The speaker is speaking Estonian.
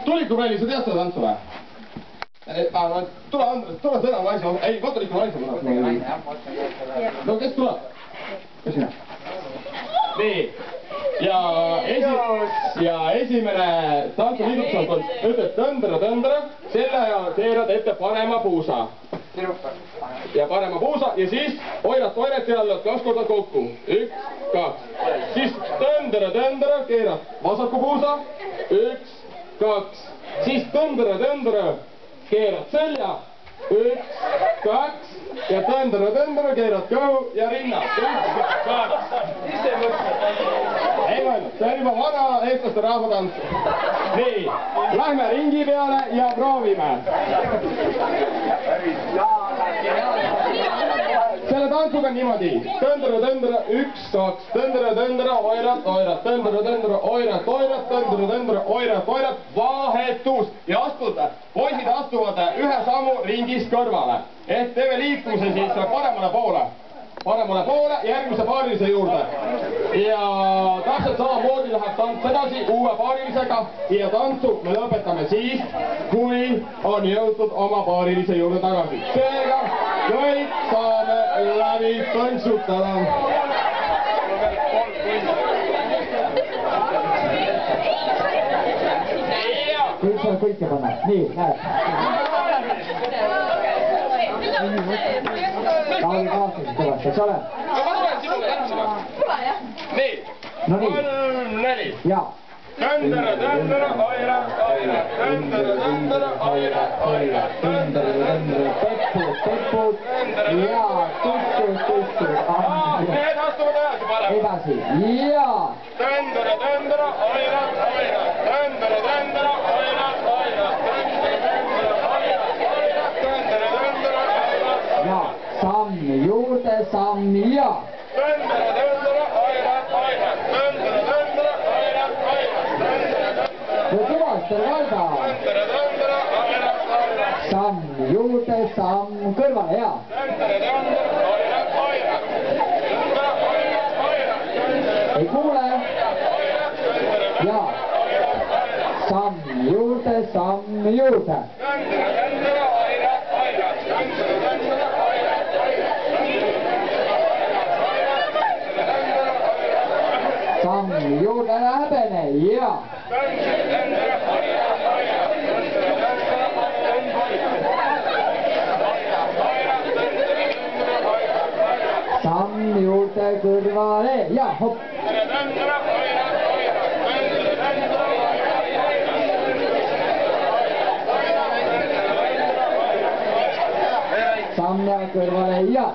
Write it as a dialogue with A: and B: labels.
A: tulikuväli, sa tead seda tantsu või? Tule Andres, tule seda naise, ei, Katoliku naise tuleb. No kes tuleb? Kes sina? Nii, ja esimene tantsuliigutus on, ütled tõndra, selle ja keerad ette parema puusa. Ja parema puusa ja siis oirat jälle 2 korda kokku. 1, 2. Siis tõndra, keerad vasaku puusa. 1, 2. Siis tõndra, keerad selja. 1, 2. Ja tõndra, keerad kõhu ja rinna. 1, 2. Ei mõelnud, see on juba vana eestlaste rahvatants. Nii, lähme ringi peale ja proovime. Selle tantsuga niimoodi. Tõndra, 1, 2. Tõndra, oirat. Tõndra, oirat. Vahetus. Ja astuda. Poisid astuvad ühe sammu ringist kõrvale. Ehk teeme liikumise siis paremale poole, järgmise paarilise juurde. Ja täpselt samamoodi läheb tants edasi uue paarilisega ja tantsu me lõpetame siis, kui on jõutud oma paarilise juurde tagasi. Seega kõik saame läbi tantsutada.
B: Kõik saab kõike panna. Nii, näed. Tauli kaaslased kõvasti, eks ole?
A: Ma tulen sinuga tantsima. Nii.
B: No nii.
A: 3, 4.
B: Jaa.
A: Tõndra, oira. Tõndra, oira.
B: Teppud. Jaa, tussu.
A: Need astuvad edasi parem.
B: Edasi. Jaa.
A: Tõndra, oira. Tõndra, oira.
B: Ja, samm juurde, samm ja.
A: Tõndra, oira.
B: Kõvasti, Valda.
A: Tõndra, oira.
B: Samm juurde, samm kõrvale, ja. Ei kuule. Ja. Samm juurde, samm juurde. Samm juurde, ära häbene, ja. Samm juurde kõrvale, ja, hopp. Samm kõrvale, ja.